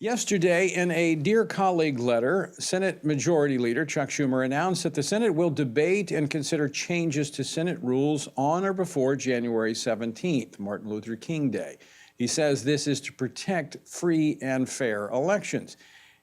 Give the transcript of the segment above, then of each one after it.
Yesterday, in a Dear Colleague letter, Senate Majority Leader Chuck Schumer announced that the Senate will debate and consider changes to Senate rules on or before January 17th, Martin Luther King Day. He says this is to protect free and fair elections.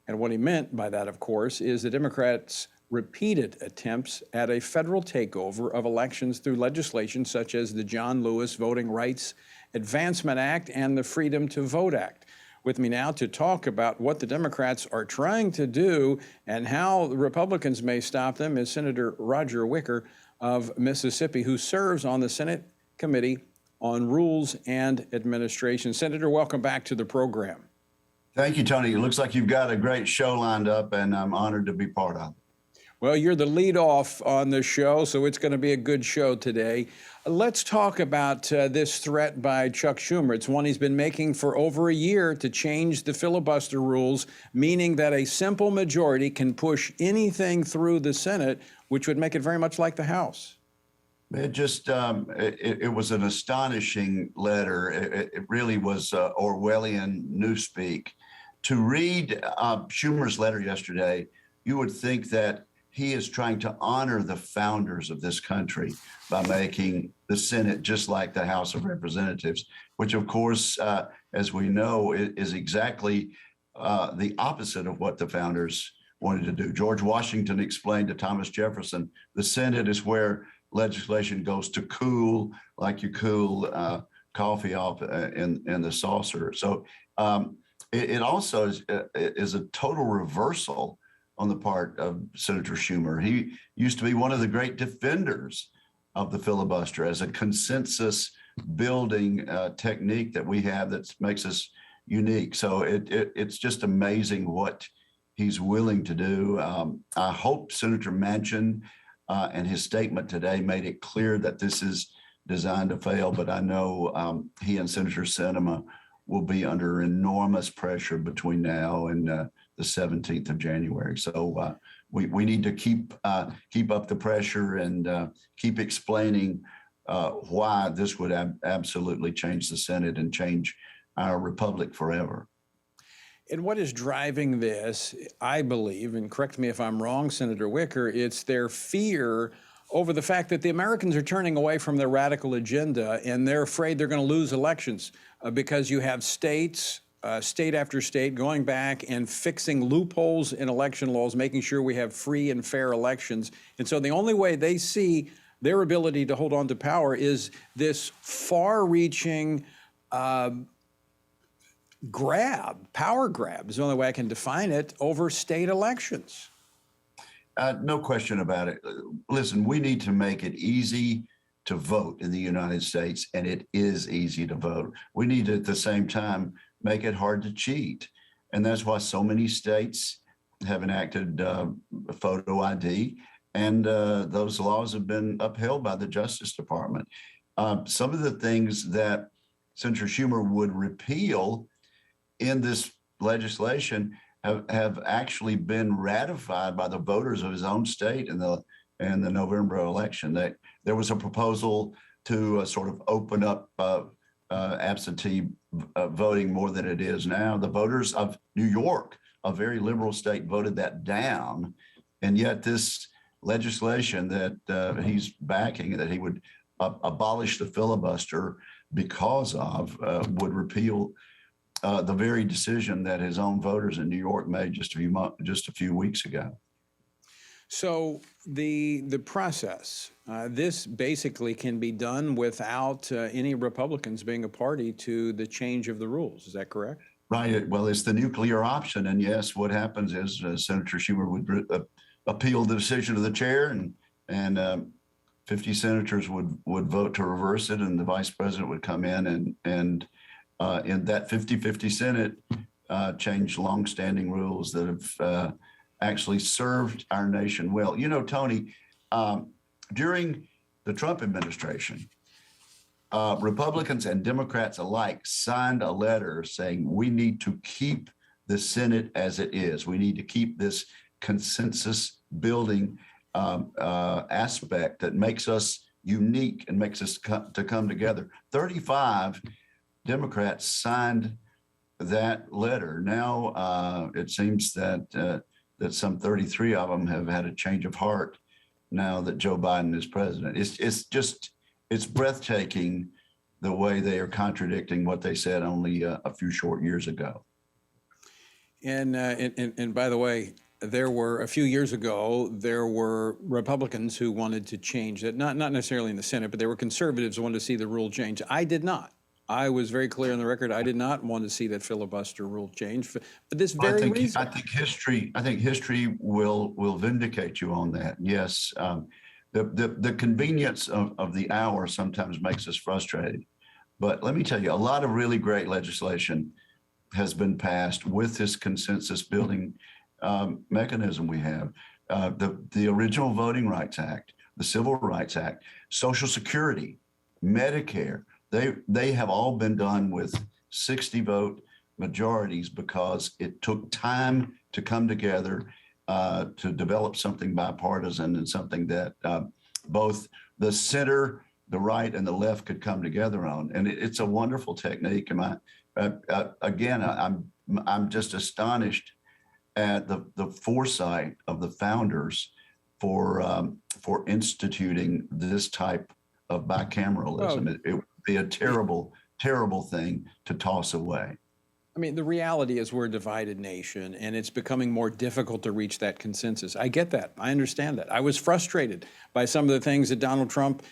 And what he meant by that, of course, is the Democrats' repeated attempts at a federal takeover of elections through legislation such as the John Lewis Voting Rights Advancement Act and the Freedom to Vote Act. With me now to talk about what the Democrats are trying to do and how the Republicans may stop them is Senator Roger Wicker of Mississippi, who serves on the Senate Committee on Rules and Administration. Senator, welcome back to the program. Thank you, Tony. It looks like you've got a great show lined up, and I'm honored to be part of it. Well, you're the lead off on the show, so it's going to be a good show today. Let's talk about this threat by Chuck Schumer. It's one he's been making for over a year to change the filibuster rules, meaning that a simple majority can push anything through the Senate, which would make it very much like the House. It just, it was an astonishing letter. It really was Orwellian newspeak. To read Schumer's letter yesterday, you would think that he is trying to honor the founders of this country by making the Senate just like the House of Representatives, which, of course, as we know, is exactly the opposite of what the founders wanted to do. George Washington explained to Thomas Jefferson, the Senate is where legislation goes to cool, like you cool coffee off in the saucer. So it also is a total reversal on the part of Senator Schumer. He used to be one of the great defenders of the filibuster as a consensus building technique that we have that makes us unique. So it's just amazing what he's willing to do. I hope Senator Manchin and his statement today made it clear that this is designed to fail, but I know he and Senator Sinema will be under enormous pressure between now and the 17th of January. So we need to keep up the pressure and keep explaining why this would absolutely change the Senate and change our republic forever. And what is driving this, I believe, and correct me if I'm wrong, Senator Wicker, it's their fear over the fact that the Americans are turning away from their radical agenda, and they're afraid they're going to lose elections because you have states, state after state, going back and fixing loopholes in election laws, making sure we have free and fair elections. And so the only way they see their ability to hold on to power is this far-reaching power grab is the only way I can define it, over state elections. No question about it. Listen, we need to make it easy to vote in the United States, and it is easy to vote. We need to, at the same time, make it hard to cheat. And that's why so many states have enacted photo ID, and those laws have been upheld by the Justice Department. Some of the things that Senator Schumer would repeal in this legislation have actually been ratified by the voters of his own state in the November election. There was a proposal to sort of open up absentee voting more than it is now. The voters of New York, a very liberal state, voted that down, and yet this legislation that he's backing, that he would abolish the filibuster because of, would repeal the very decision that his own voters in New York made just a few weeks ago. So the process, this basically can be done without any Republicans being a party to the change of the rules. Is that correct? Right. Well, it's the nuclear option. And yes, what happens is Senator Schumer would appeal the decision of the chair, and 50 senators would vote to reverse it, and the vice president would come in and in that 50-50 Senate, change longstanding rules that have actually served our nation well. You know, Tony, during the Trump administration, Republicans and Democrats alike signed a letter saying we need to keep the Senate as it is. We need to keep this consensus building aspect that makes us unique and makes us to come together. 35 Democrats signed that letter. Now it seems that that some 33 of them have had a change of heart now that Joe Biden is president. It's breathtaking the way they are contradicting what they said only a few short years ago. And by the way, there were a few years ago, there were Republicans who wanted to change that, not necessarily in the Senate, but there were conservatives who wanted to see the rule change. I did not. I was very clear on the record. I did not want to see that filibuster rule change for this very reason. I think history will vindicate you on that. Yes, the convenience of the hour sometimes makes us frustrated. But let me tell you, a lot of really great legislation has been passed with this consensus building mechanism we have. The original Voting Rights Act, the Civil Rights Act, Social Security, Medicare, they have all been done with 60 vote majorities because it took time to come together to develop something bipartisan and something that both the center, the right, and the left could come together on. And it's a wonderful technique. Again, I'm just astonished at the foresight of the founders for instituting this type of bicameralism. It would be a terrible, terrible thing to toss away. I mean, the reality is we're a divided nation, and it's becoming more difficult to reach that consensus. I get that. I understand that. I was frustrated by some of the things that Donald Trump,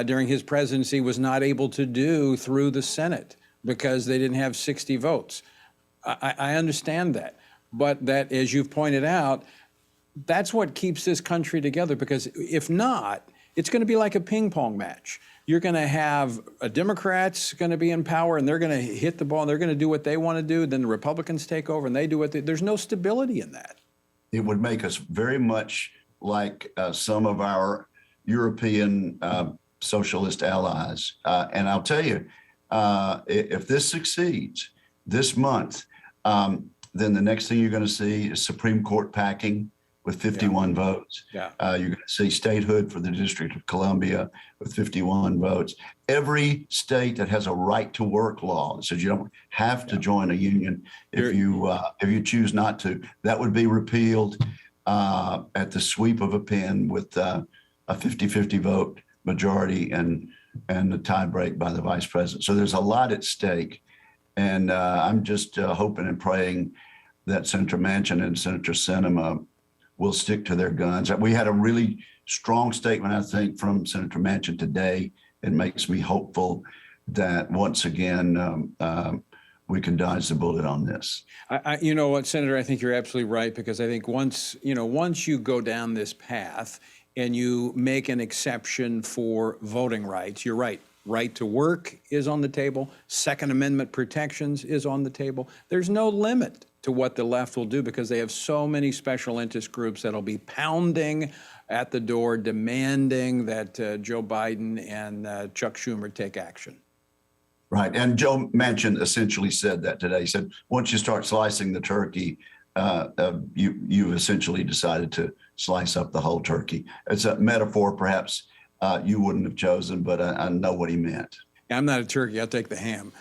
during his presidency, was not able to do through the Senate because they didn't have 60 votes. I understand that. But that, as you've pointed out, that's what keeps this country together, because if not, it's going to be like a ping pong match. You're going to have a Democrats going to be in power, and they're going to hit the ball, and they're going to do what they want to do. Then the Republicans take over, and they do what there's no stability in that. It would make us very much like some of our European socialist allies. And I'll tell you, if this succeeds this month, then the next thing you're going to see is Supreme Court packing with 51 votes. Yeah. You're going to see statehood for the District of Columbia with 51 votes. Every state that has a right to work law that says you don't have to join a union if you choose not to, that would be repealed at the sweep of a pen with a 50-50 vote majority and the tie break by the vice president. So there's a lot at stake. And I'm just hoping and praying that Senator Manchin and Senator Sinema will stick to their guns. We had a really strong statement, I think, from Senator Manchin today. It makes me hopeful that once again, we can dodge the bullet on this. You know what, Senator, I think you're absolutely right, because I think once you go down this path and you make an exception for voting rights, you're right. Right to work is on the table. Second Amendment protections is on the table. There's no limit to what the left will do because they have so many special interest groups that'll be pounding at the door, demanding that Joe Biden and Chuck Schumer take action. Right. And Joe Manchin essentially said that today. He said, once you start slicing the turkey, you've essentially decided to slice up the whole turkey. It's a metaphor, perhaps, you wouldn't have chosen, but I know what he meant. I'm not a turkey. I'll take the ham.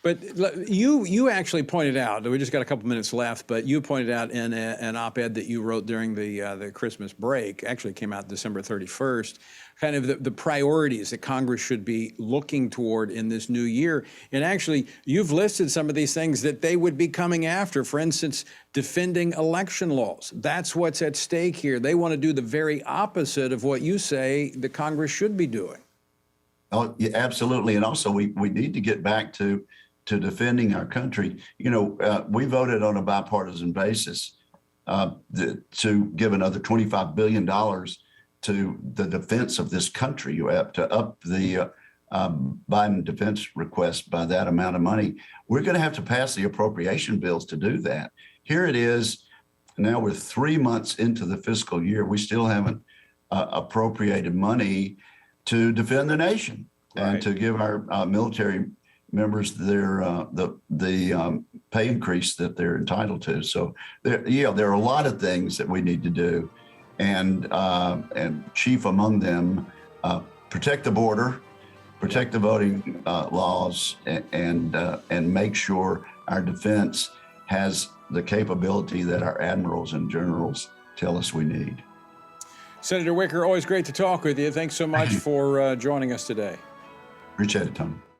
But you actually pointed out, we just got a couple minutes left, but you pointed out in an op-ed that you wrote during the Christmas break, actually came out December 31st, kind of the priorities that Congress should be looking toward in this new year. And actually, you've listed some of these things that they would be coming after. For instance, defending election laws. That's what's at stake here. They want to do the very opposite of what you say the Congress should be doing. Oh, yeah, absolutely. And also, we need to get back to defending our country. You know, we voted on a bipartisan basis to give another $25 billion to the defense of this country. You have to up the Biden defense request by that amount of money. We're going to have to pass the appropriation bills to do that. Here it is. Now we're 3 months into the fiscal year. We still haven't appropriated money to defend the nation and to give our military members their the pay increase that they're entitled to. So there are a lot of things that we need to do, and chief among them, protect the border protect the voting laws, and make sure our defense has the capability that our admirals and generals tell us we need. Senator Wicker, always great to talk with you. Thanks so much for joining us today. Appreciate it, Tony.